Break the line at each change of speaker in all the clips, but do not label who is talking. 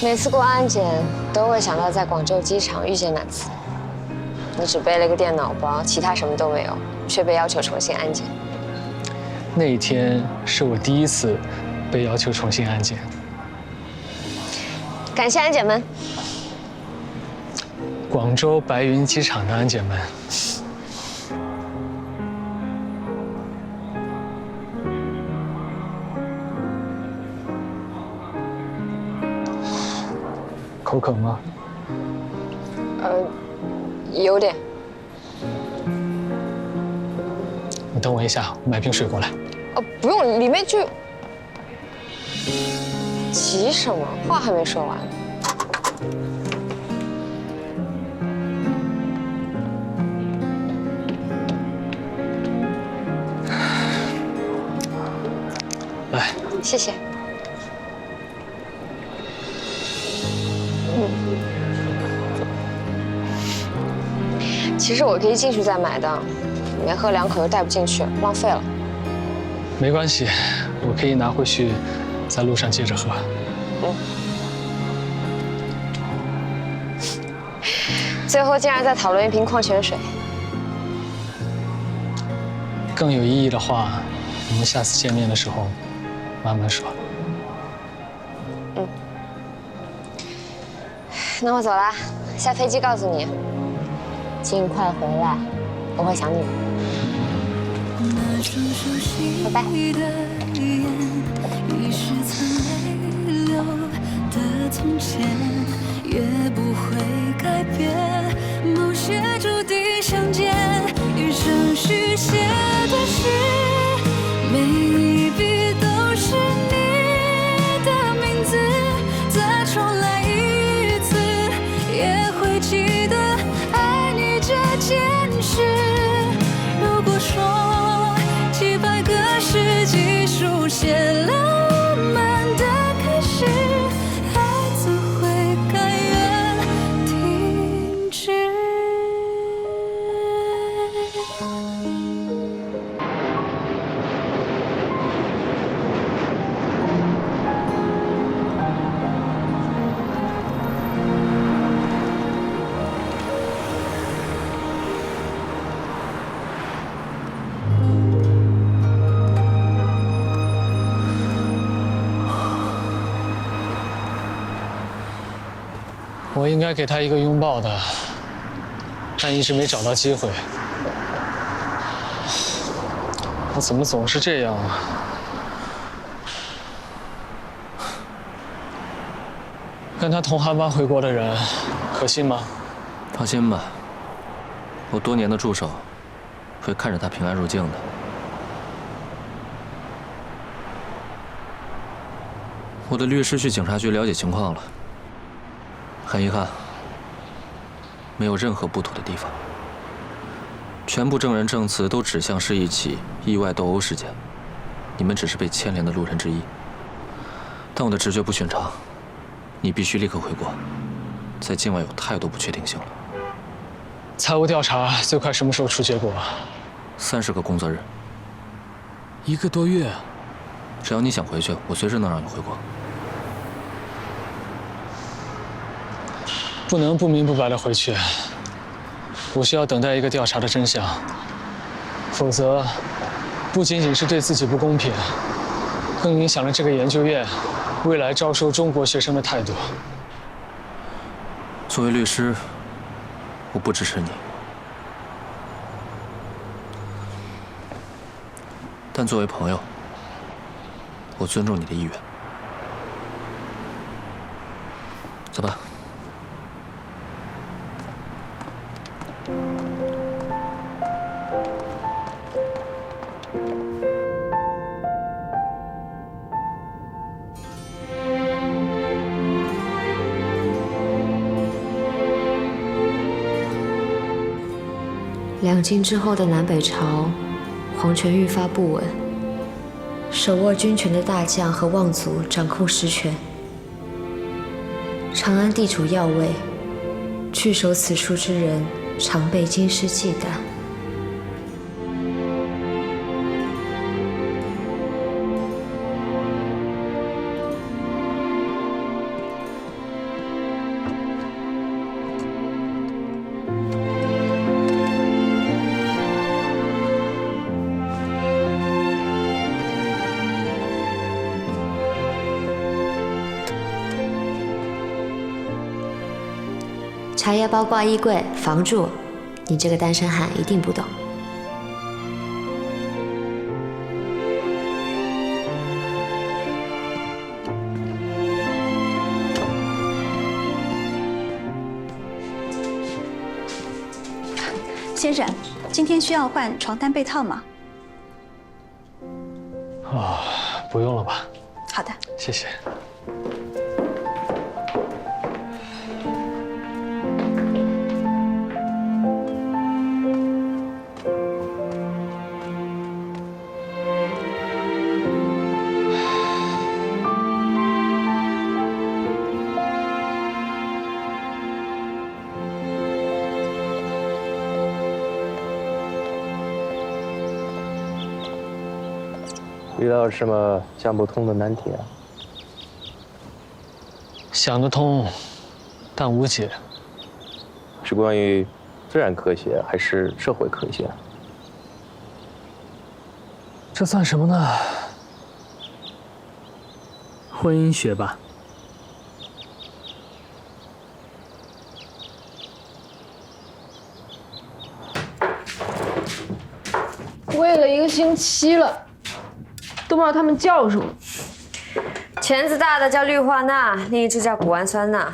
每次过安检都会想到在广州机场遇见那次。你只背了个电脑包，其他什么都没有，却被要求重新安检。
那一天是我第一次被要求重新安检。
感谢安检们。
广州白云机场的安检们。口渴吗？
有点。
你等我一下，我买瓶水过来。
不用，里面就……急什么？话还没说完。
来，
谢谢。其实我可以进去再买的，没喝2口又带不进去，浪费了。
没关系，我可以拿回去，在路上接着喝。
最后竟然在讨论一瓶矿泉水。
更有意义的话，我们下次见面的时候慢慢说。
那我走啦，下飞机告诉你。尽快回来，我会想你的。拜拜。已是曾泪流的从前，也不会改变。某些注定相见，一生续写的诗，每一笔都是你的名字。再重来一次，也会记得。这件事，如果说几百个世纪书写浪漫的开始，爱怎会甘愿停止？
我应该给他一个拥抱的，但一直没找到机会。我怎么总是这样啊？跟他同航班回国的人，可信吗？
放心吧，我多年的助手会看着他平安入境的。我的律师去警察局了解情况了。很遗憾，没有任何不妥的地方。全部证人证词都指向是一起意外斗殴事件，你们只是被牵连的路人之一。但我的直觉不寻常，你必须立刻回国，在境外有太多不确定性了。
财务调查最快什么时候出结果
？30个工作日。
1个多月。
只要你想回去，我随时能让你回国。
不能不明不白的回去，我需要等待一个调查的真相，否则不仅仅是对自己不公平，更影响了这个研究院未来招收中国学生的态度。
作为律师，我不支持你，但作为朋友，我尊重你的意愿。走吧。
两晋之后的南北朝，皇权愈发不稳，手握军权的大将和望族掌控实权。长安地处要位，据守此处之人常被京师忌惮。
茶叶包挂衣柜，房住，你这个单身汉一定不懂。
先生，今天需要换床单被套吗？
哦，不用了吧？
好的。
谢谢。
遇到什么想不通的难题啊？
想得通，但无解。
是关于自然科学还是社会科学？
这算什么呢？
婚姻学吧。
喂了1个星期了，都不知道他们叫什么。
钳子大的叫氯化钠，另一只叫谷氨酸钠。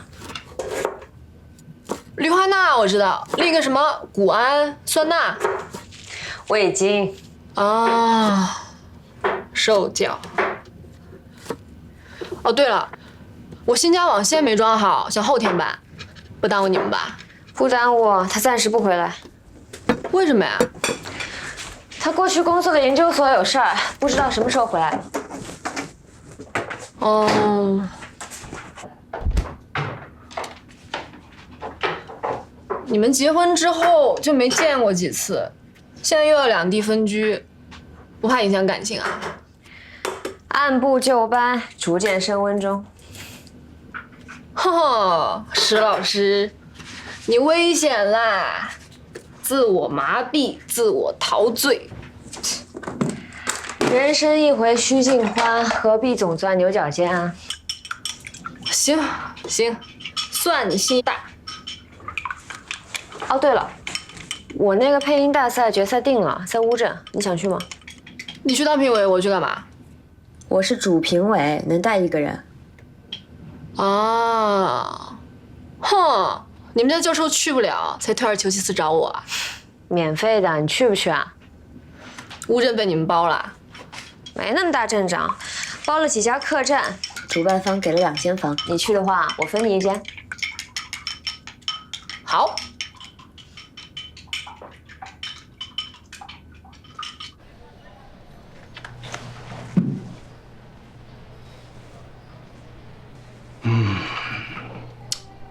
氯化钠我知道，另一个什么谷氨酸钠，
味精
啊，受教。哦，对了，我新家网线没装好，想后天搬，不耽误你们吧？
不耽误，他暂时不回来。
为什么呀？
他过去工作的研究所有事儿，不知道什么时候回来。
哦，你们结婚之后就没见过几次，现在又要两地分居，不怕影响感情啊？
按部就班，逐渐升温中。
哼，石老师，你危险啦！自我麻痹，自我陶醉。
人生一回须尽欢，何必总钻牛角尖啊？
行行，算你心大。
哦，对了，我那个配音大赛决赛定了，在乌镇，你想去吗？
你去当评委，我去干嘛？
我是主评委，能带1个人。
啊，哼，你们家教授去不了，才退而求其次找我啊？
免费的，你去不去啊？
乌镇被你们包了？
没那么大阵仗，包了几家客栈，主办方给了2间房，你去的话，我分你1间。
好。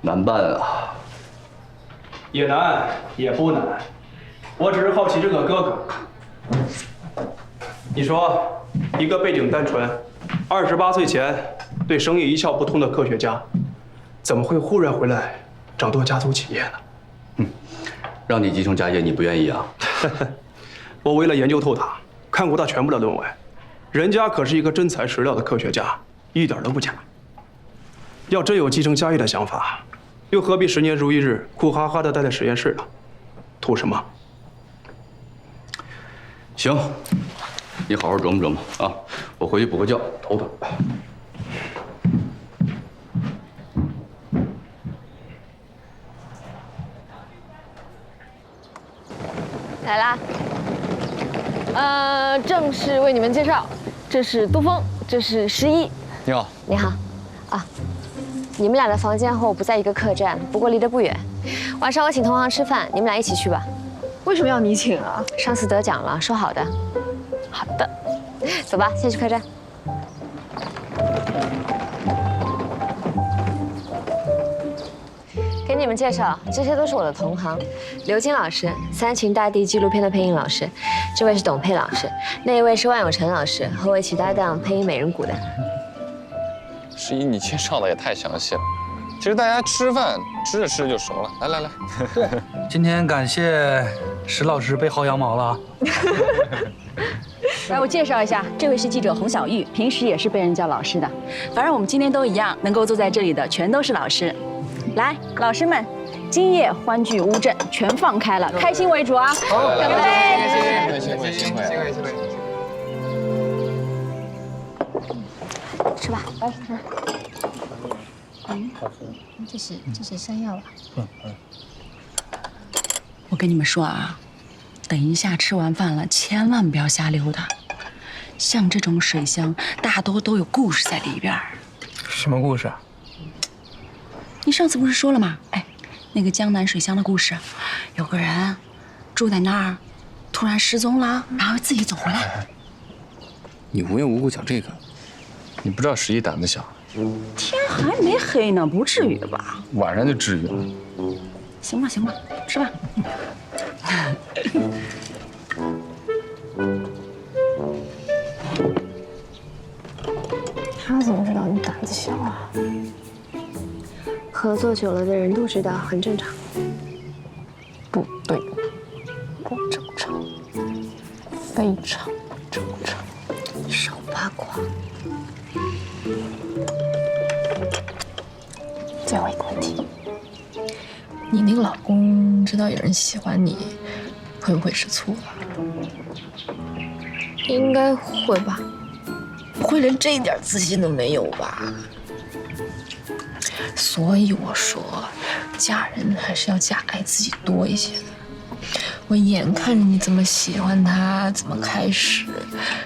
难办啊。
也难也不难，我只是好奇这个哥哥。你说，一个背景单纯、28岁前对生意一窍不通的科学家，怎么会忽然回来掌舵家族企业呢？
让你继承家业，你不愿意啊？
我为了研究透他，看过他全部的论文，人家可是一个真材实料的科学家，一点都不假。要真有继承家业的想法，又何必10年如一日苦哈哈的待在实验室呢？图什么？
行，你好好琢磨琢磨啊！我回去补个觉，头疼。
来啦！正式为你们介绍，这是都峰，这是11。
你好，
你好，啊，你们俩的房间和我不在一个客栈，不过离得不远。晚上我请同行吃饭，你们俩一起去吧。
为什么要你请啊？
上次得奖了，说好的。好的，走吧，先去客栈。给你们介绍，这些都是我的同行，刘金老师，《三秦大地》纪录片的配音老师，这位是董佩老师，那一位是万有成老师，和我一起搭档配音美人谷的。
11，你介绍的也太详细了。其实大家吃饭吃着吃着就熟了。来来来，
对，今天感谢石老师被薅羊毛了。
来，我介绍一下，这位是记者洪小玉，平时也是被人叫老师的。反正我们今天都一样，能够坐在这里的全都是老师。来，老师们，今夜欢聚乌镇，全放开了，开心为主啊！
好，
干杯！
幸会，幸会，幸会，幸会。
吃吧。
来，
这是山药吧？
我跟你们说啊，等一下吃完饭了，千万不要瞎溜达。像这种水乡，大多都有故事在里边儿。
什么故事啊？
你上次不是说了吗？哎，那个江南水乡的故事，有个人住在那儿，突然失踪了，然后自己走回来。
你无缘无故讲这个，你不知道十一胆子小，
天还没黑呢，不至于吧？
晚上就至于了。
行吧，行吧，吃吧。
他怎么知道你胆子小啊？
合作久了的人都知道，很正常。
不对，不正常，非常不正常。
少八卦。
最后一个问题，你那个老公知道有人喜欢你，会不会吃醋了？
应该会吧。
不会连这一点自信都没有吧？所以我说，嫁人还是要嫁爱自己多一些的。我眼看着你怎么喜欢他，怎么开始，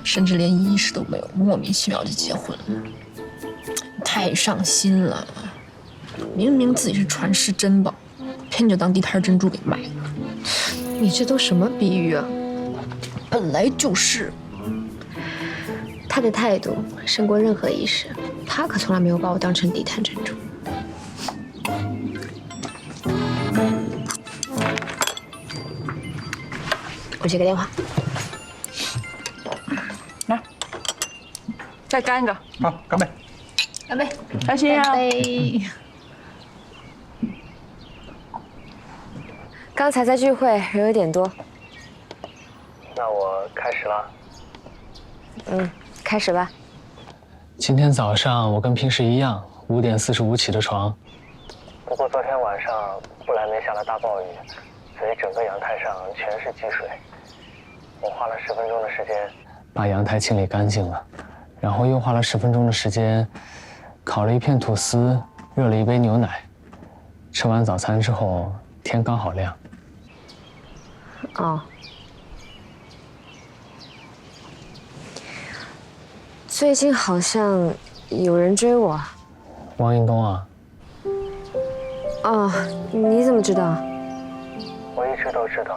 甚至连意识都没有，莫名其妙就结婚了，你太上心了。明明自己是传世珍宝，偏就当地摊珍珠给卖了。
你这都什么比喻啊？
本来就是。
他的态度胜过任何仪式，他可从来没有把我当成地摊珍珠。我接个电话。
来，再干一个。
好，干杯！
干杯！
开心啊！
刚才在聚会，人有点多。
那我开始了。
开始吧。
今天早上我跟平时一样，5点45起的床。不过昨天晚上不来梅下了大暴雨，所以整个阳台上全是积水。我花了10分钟的时间把阳台清理干净了，然后又花了10分钟的时间烤了一片吐司，热了一杯牛奶。吃完早餐之后，天刚好亮。
哦。最近好像有人追我。
王英东啊。
哦，你怎么知道？
我一直都知道。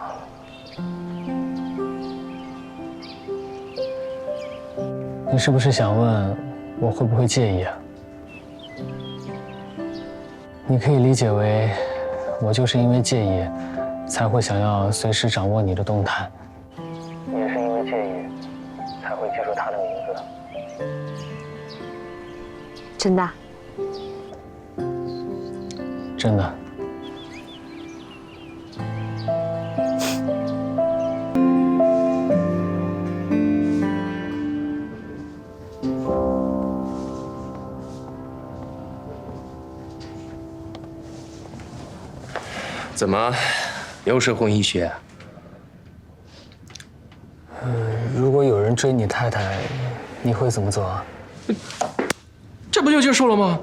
你是不是想问我会不会介意啊？你可以理解为，我就是因为介意，才会想要随时掌握你的动态。也是因为介意，才会记住他的名字。
真的？
真的。
怎么，又是混医学？
如果有人追你太太，你会怎么做啊？
这不就结束了吗？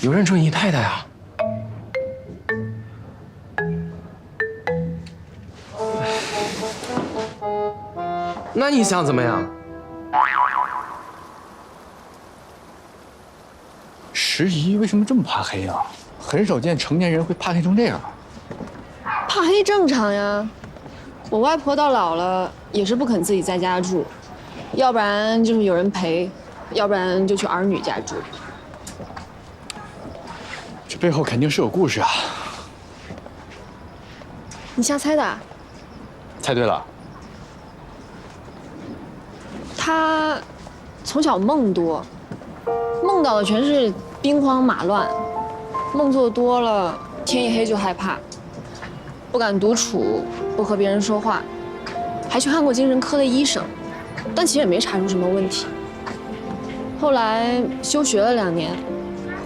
有人追你太太啊？那你想怎么样？
石姨为什么这么怕黑啊？很少见成年人会怕黑成这样。
怕黑正常呀。我外婆到老了也是不肯自己在家住，要不然就是有人陪，要不然就去儿女家住。
这背后肯定是有故事啊！
你瞎猜的？
猜对了。
他从小梦多，梦到的全是兵荒马乱，梦做多了，天一黑就害怕，不敢独处，不和别人说话，还去看过精神科的医生，但其实也没查出什么问题。后来休学了2年，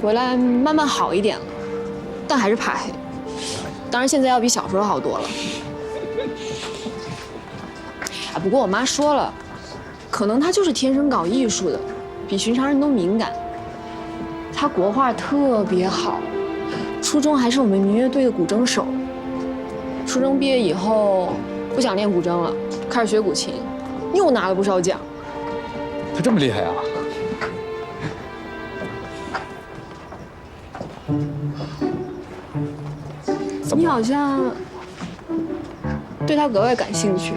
回来慢慢好一点了，但还是怕黑。当然现在要比小时候好多了。啊，不过我妈说了，可能她就是天生搞艺术的，比寻常人都敏感。她国画特别好，初中还是我们民乐队的古筝手。初中毕业以后不想练古筝了，开始学古琴，又拿了不少奖。
他这么厉害啊！
你好像对他格外感兴趣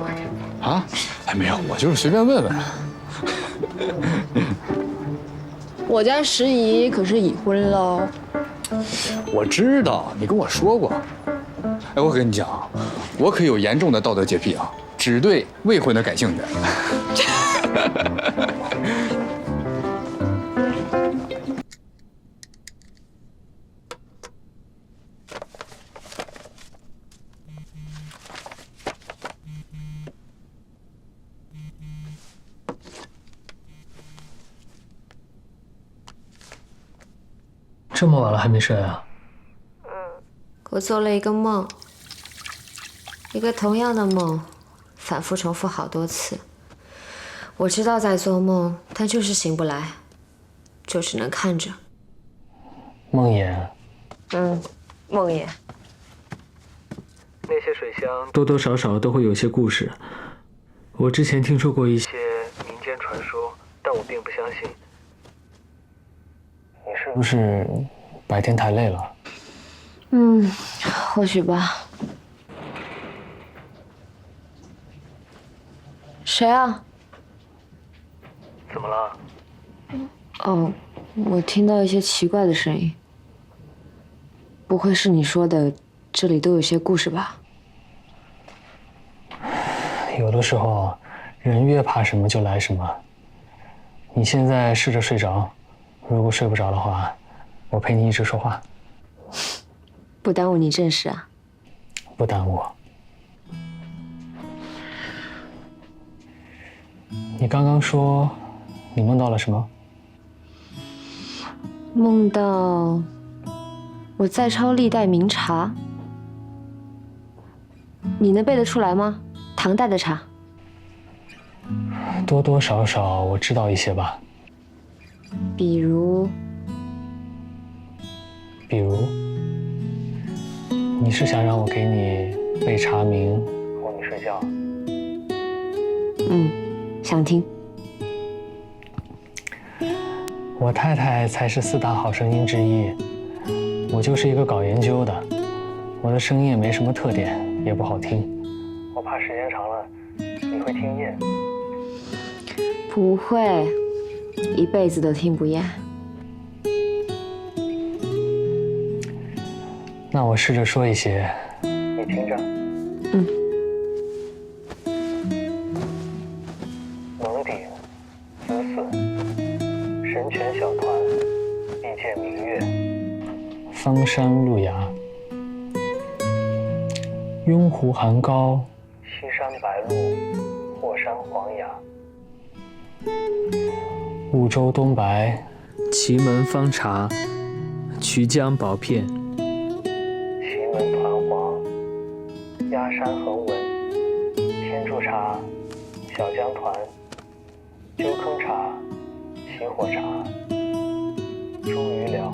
啊？哎，没有，我就是随便问问。
我家石姨可是已婚喽。
我知道，你跟我说过。哎，我跟你讲，我可有严重的道德洁癖啊，只对未婚的感兴趣。
这么晚了还没睡啊？
我做了一个梦，一个同样的梦，反复重复好多次。我知道在做梦，但就是醒不来，就只能看着。
梦魇。
梦魇。
那些水乡多多少少都会有些故事。我之前听说过一些民间传说，但我并不相信。你是不是白天太累了？
或许吧。谁啊？
怎么了？
哦，我听到一些奇怪的声音。不会是你说的这里都有些故事吧？
有的时候，人越怕什么就来什么。你现在试着睡着，如果睡不着的话，我陪你一直说话。
不耽误你正事啊？
不耽误。你刚刚说你梦到了什么？
梦到我在抄历代名茶，你能背得出来吗？唐代的茶。
多多少少我知道一些吧。
比如，
你是想让我给你背茶名，哄你睡觉？
想听。
我太太才是4大好声音之一，我就是一个搞研究的，我的声音也没什么特点，也不好听，我怕时间长了你会听厌。
不会，一辈子都听不厌。
那我试着说一些，你听着。蒙顶、姿色、神拳小团、必见明月、方山路崖、雍湖寒高、西山白鹿、霍山黄崖、婺州东白、祁门方茶、衢江薄片、祁门团黄、鸦山横纹、天柱茶、小江团、鸠坑茶、熄火茶、茱萸寮，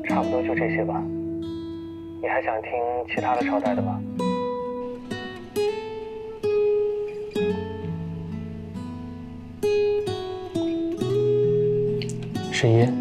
差不多就这些吧。你还想听其他的朝代的吗？十一。